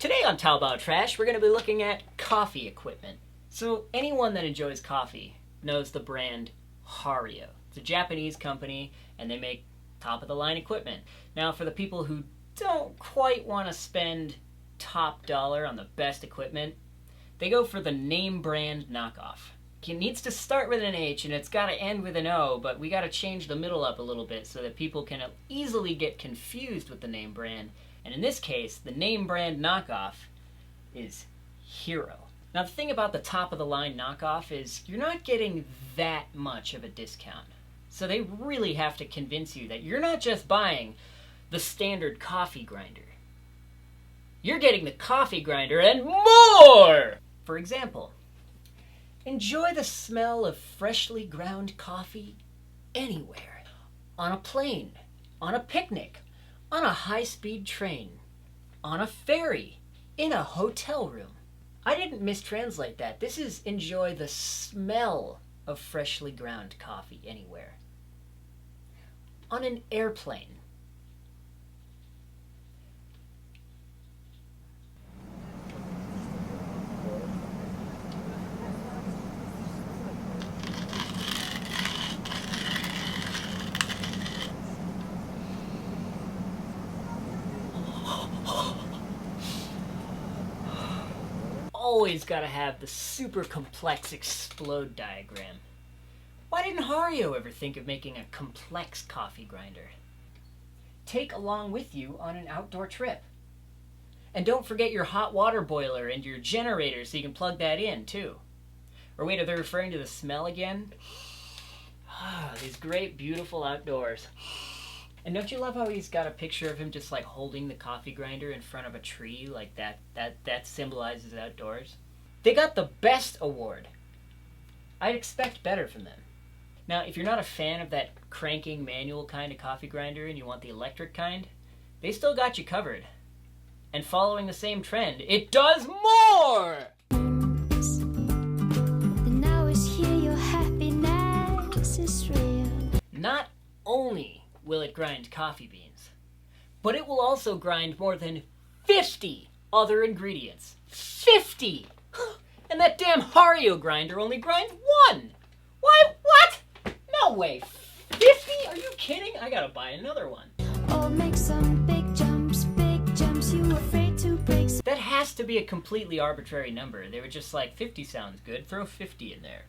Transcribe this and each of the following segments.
Today on Taobao Trash, we're going to be looking at coffee equipment. So anyone that enjoys coffee knows the brand Hario. It's a Japanese company, and they make top-of-the-line equipment. Now, for the people who don't quite want to spend top dollar on the best equipment, they go for the name brand knockoff. It needs to start with an H and it's got to end with an O, but we got to change the middle up a little bit so that people can easily get confused with the name brand. And in this case, the name brand knockoff is Hero. Now, the thing about the top-of-the-line knockoff is you're not getting that much of a discount. So they really have to convince you that you're not just buying the standard coffee grinder. You're getting the coffee grinder and more! For example, enjoy the smell of freshly ground coffee anywhere. On a plane, on a picnic, on a high-speed train, on a ferry, in a hotel room. I didn't mistranslate that. This is enjoy the smell of freshly ground coffee anywhere. On an airplane. Always gotta have the super complex explode diagram. Why didn't Hario ever think of making a complex coffee grinder? Take along with you on an outdoor trip. And don't forget your hot water boiler and your generator so you can plug that in too. Or wait, are they referring to the smell again? These great, beautiful outdoors. And don't you love how he's got a picture of him just like holding the coffee grinder in front of a tree, like that symbolizes outdoors? They got the best award. I'd expect better from them. Now, if you're not a fan of that cranking manual kind of coffee grinder and you want the electric kind, they still got you covered. And following the same trend, it does more! And now it's here, your happiness is real. Not only will it grind coffee beans, but it will also grind more than 50 other ingredients. 50! And that damn Hario grinder only grinds one! Why? What? No way! 50? Are you kidding? I gotta buy another one. Oh, make some big jumps, you afraid to break. That has to be a completely arbitrary number. They were just like, 50 sounds good, throw 50 in there.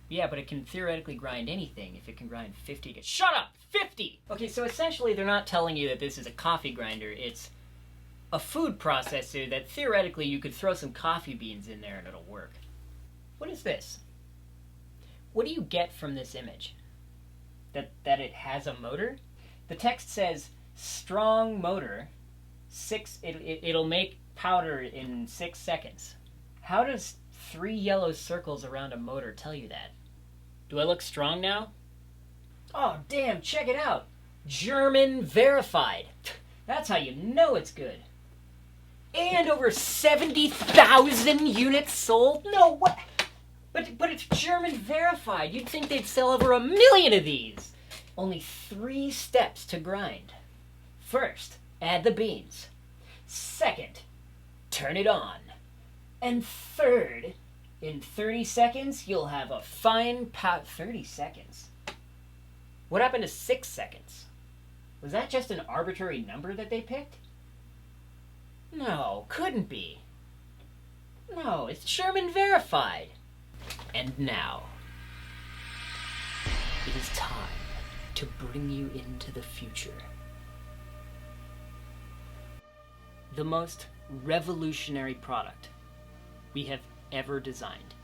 Yeah, but it can theoretically grind anything if it can grind 50. Shut up! 50! Okay, so essentially they're not telling you that this is a coffee grinder. It's a food processor that theoretically you could throw some coffee beans in there and it'll work. What is this? What do you get from this image? That it has a motor? The text says, strong motor, it'll make powder in 6 seconds. How does 3 yellow circles around a motor tell you that? Do I look strong now? Oh, damn, check it out. German verified. That's how you know it's good. And over 70,000 units sold? No, what? But it's German verified. You'd think they'd sell over 1 million of these. Only 3 steps to grind. First, add the beans. Second, turn it on. And third, in 30 seconds, you'll have a fine powder. 30 seconds? What happened to 6 seconds? Was that just an arbitrary number that they picked? No, couldn't be. No, it's German verified. And now, it is time to bring you into the future. The most revolutionary product we have ever designed.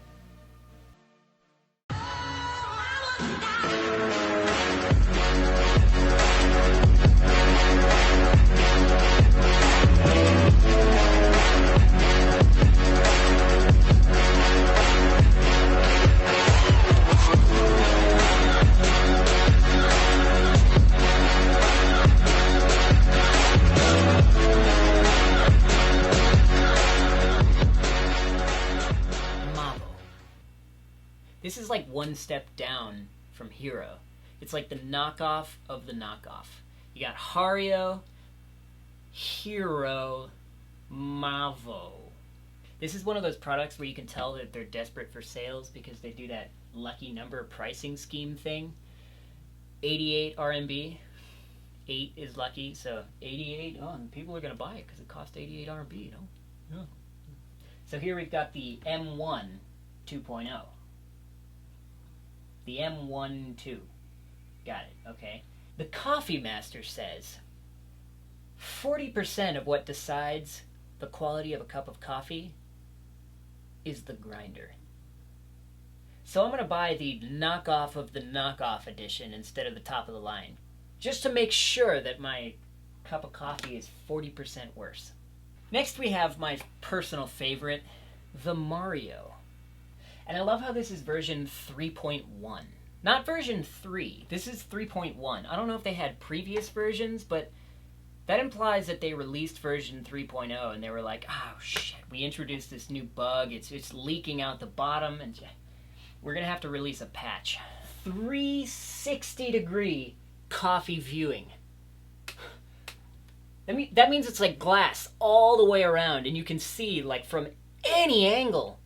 This is like one step down from Hero. It's like the knockoff of the knockoff. You got Hario, Hero, Mavo. This is one of those products where you can tell that they're desperate for sales because they do that lucky number pricing scheme thing. 88 RMB. 8 is lucky, so 88. Oh, and people are going to buy it because it cost 88 RMB, no? Yeah. So here we've got the M1 2.0. The M12. Got it, okay. The Coffee Master says 40% of what decides the quality of a cup of coffee is the grinder. So I'm going to buy the knockoff of the knockoff edition instead of the top of the line, just to make sure that my cup of coffee is 40% worse. Next we have my personal favorite, the Mario. And I love how this is version 3.1. Not version 3, this is 3.1. I don't know if they had previous versions, but that implies that they released version 3.0 and they were like, oh shit, we introduced this new bug, it's leaking out the bottom, and we're gonna have to release a patch. 360-degree coffee viewing. That means it's like glass all the way around and you can see like from any angle.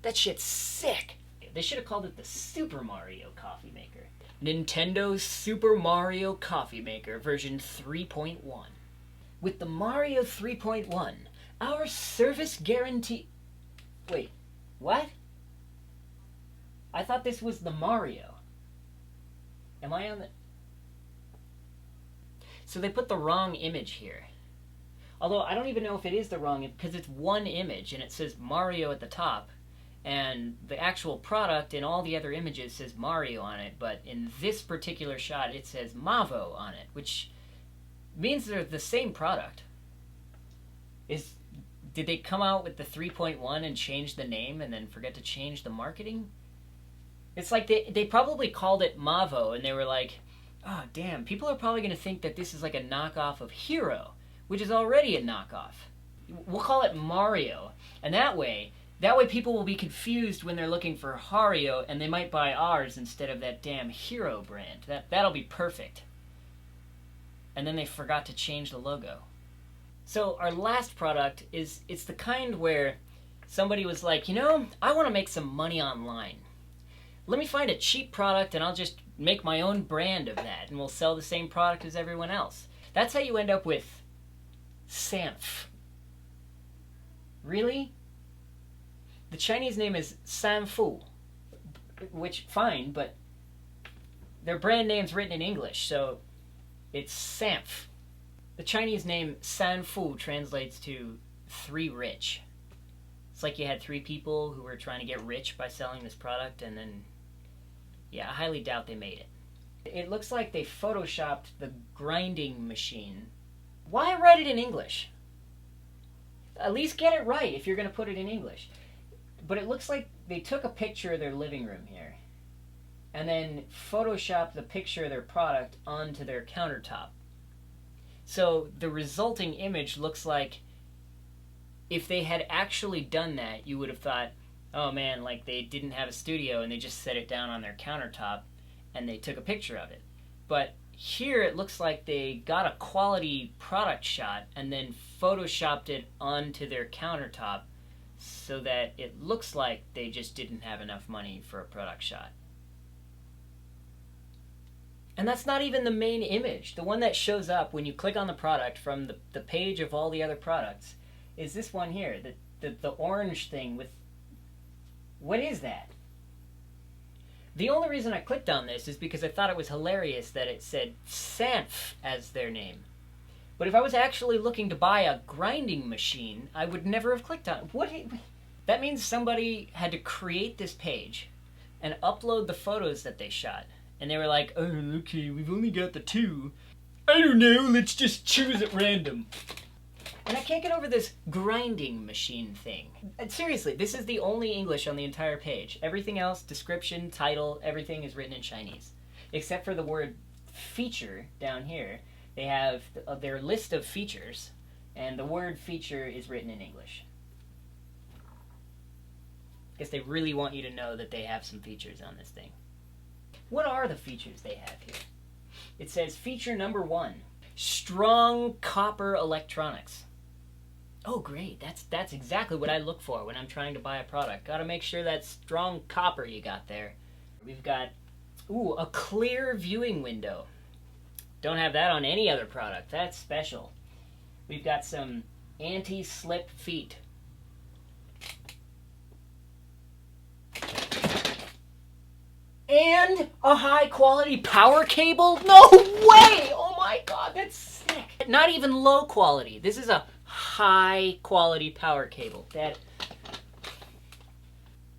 That shit's sick. They should have called it the Super Mario Coffee Maker. Nintendo Super Mario Coffee Maker version 3.1. With the Mario 3.1, our service guarantee... Wait, what? I thought this was the Mario. Am I on the... So they put the wrong image here. Although I don't even know if it is the wrong image, because it's one image and it says Mario at the top, and the actual product in all the other images says Mario on it, but in this particular shot it says Mavo on it, which means they're the same product. Did they come out with the 3.1 and change the name and then forget to change the marketing? It's like they probably called it Mavo and they were like, oh damn, people are probably going to think that this is like a knockoff of Hero, which is already a knockoff. We'll call it Mario, and that way people will be confused when they're looking for Hario and they might buy ours instead of that damn Hero brand. That'll be perfect. And then they forgot to change the logo. So our last product it's the kind where somebody was like, you know, I want to make some money online. Let me find a cheap product and I'll just make my own brand of that and we'll sell the same product as everyone else. That's how you end up with Sanf. Really? The Chinese name is Sanfu, which, fine, but their brand name's written in English, so it's Sanf. The Chinese name Sanfu translates to 3 rich. It's like you had 3 people who were trying to get rich by selling this product, and then, yeah, I highly doubt they made it. It looks like they photoshopped the grinding machine. Why write it in English? At least get it right if you're going to put it in English. But it looks like they took a picture of their living room here and then photoshopped the picture of their product onto their countertop. So the resulting image looks like if they had actually done that, you would have thought, oh man, like they didn't have a studio and they just set it down on their countertop and they took a picture of it. But here it looks like they got a quality product shot and then photoshopped it onto their countertop so that it looks like they just didn't have enough money for a product shot. And that's not even the main image. The one that shows up when you click on the product from the page of all the other products is this one here, the orange thing with... What is that? The only reason I clicked on this is because I thought it was hilarious that it said Sanf as their name. But if I was actually looking to buy a grinding machine, I would never have clicked on it. That means somebody had to create this page and upload the photos that they shot. And they were like, oh, okay, we've only got the 2. I don't know, let's just choose at random. And I can't get over this grinding machine thing. And seriously, this is the only English on the entire page. Everything else, description, title, everything is written in Chinese. Except for the word feature down here. They have their list of features, and the word feature is written in English. I guess they really want you to know that they have some features on this thing. What are the features they have here? It says feature number 1, strong copper electronics. Oh, great. That's exactly what I look for when I'm trying to buy a product. Gotta make sure that strong copper you got there. We've got, ooh, a clear viewing window. Don't have that on any other product. That's special. We've got some anti-slip feet. And a high-quality power cable? No way! Oh my god, that's sick. Not even low quality. This is a high-quality power cable. That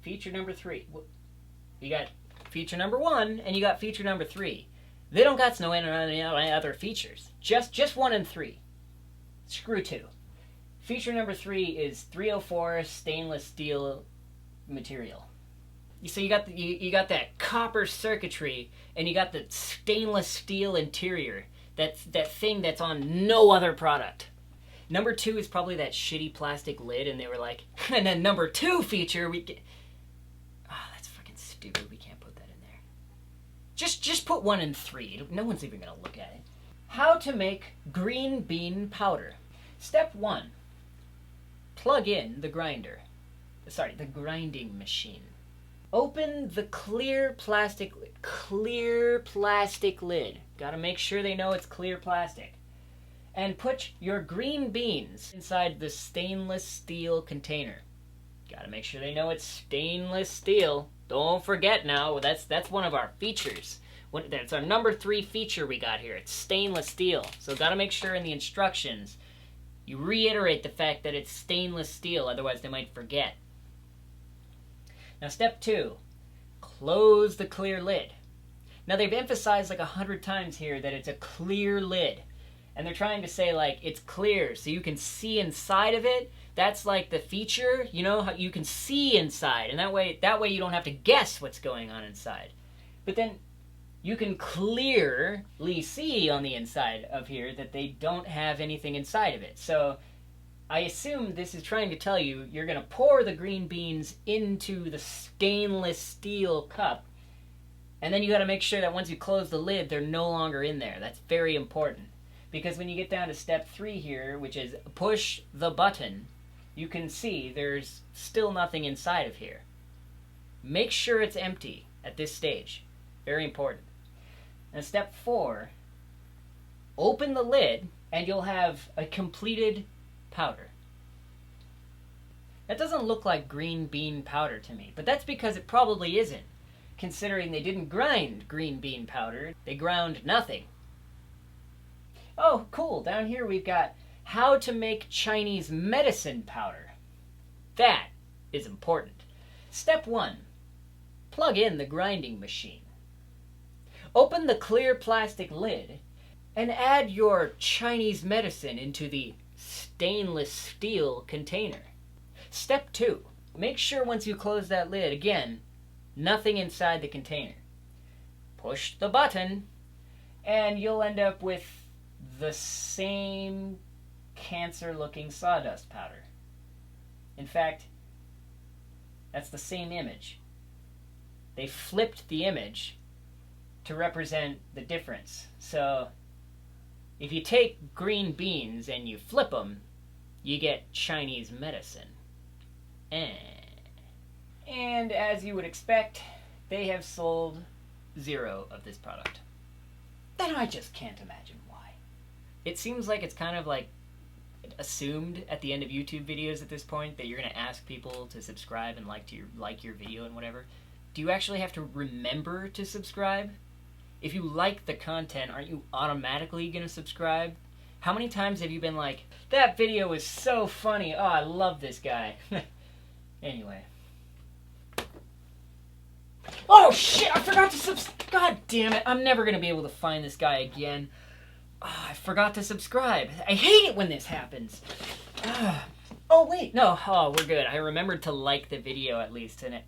feature number 3. You got feature number 1, and you got feature number 3. They don't got no any other features. Just 1 and 3. Screw 2. Feature number 3 is 304 stainless steel material. So you got that copper circuitry, and you got the stainless steel interior. That thing that's on no other product. Number 2 is probably that shitty plastic lid, and they were like, and then number 2 feature we get. Oh, that's freaking stupid. We can't put that in there. Just put 1 and 3. No one's even gonna look at it. How to make green bean powder. Step 1. Plug in the grinder. Sorry, the grinding machine. Open the clear plastic lid. Gotta make sure they know it's clear plastic. And put your green beans inside the stainless steel container. Gotta make sure they know it's stainless steel. Don't forget now, that's one of our features. That's our number 3 feature we got here. It's stainless steel. So gotta make sure in the instructions you reiterate the fact that it's stainless steel, otherwise they might forget. Now step 2, close the clear lid. Now they've emphasized like 100 times here that it's a clear lid. And they're trying to say like it's clear so you can see inside of it. That's like the feature, you know, how you can see inside. And that way you don't have to guess what's going on inside. But then you can clearly see on the inside of here that they don't have anything inside of it. So I assume this is trying to tell you you're going to pour the green beans into the stainless steel cup, and then you got to make sure that once you close the lid, they're no longer in there. That's very important, because when you get down to step 3 here, which is push the button, you can see there's still nothing inside of here. Make sure it's empty at this stage. Very important. And step 4, open the lid, and you'll have a completed powder. That doesn't look like green bean powder to me, but that's because it probably isn't, considering they didn't grind green bean powder. They ground nothing. Oh, cool. Down here we've got how to make Chinese medicine powder. That is important. Step 1, plug in the grinding machine. Open the clear plastic lid and add your Chinese medicine into the stainless steel container. Step 2, make sure once you close that lid, again, nothing inside the container. Push the button, and you'll end up with the same cancer-looking sawdust powder. In fact, that's the same image. They flipped the image to represent the difference. So if you take green beans and you flip them, you get Chinese medicine. And as you would expect, they have sold 0 of this product. Then I just can't imagine why. It seems like it's kind of like assumed at the end of YouTube videos at this point that you're going to ask people to subscribe and like your video and whatever. Do you actually have to remember to subscribe? If you like the content, aren't you automatically going to subscribe? How many times have you been like, that video was so funny, oh, I love this guy. Anyway. Oh shit, I forgot to subscribe. God damn it, I'm never going to be able to find this guy again. Oh, I forgot to subscribe. I hate it when this happens. Oh wait, no, oh, we're good. I remembered to like the video at least, and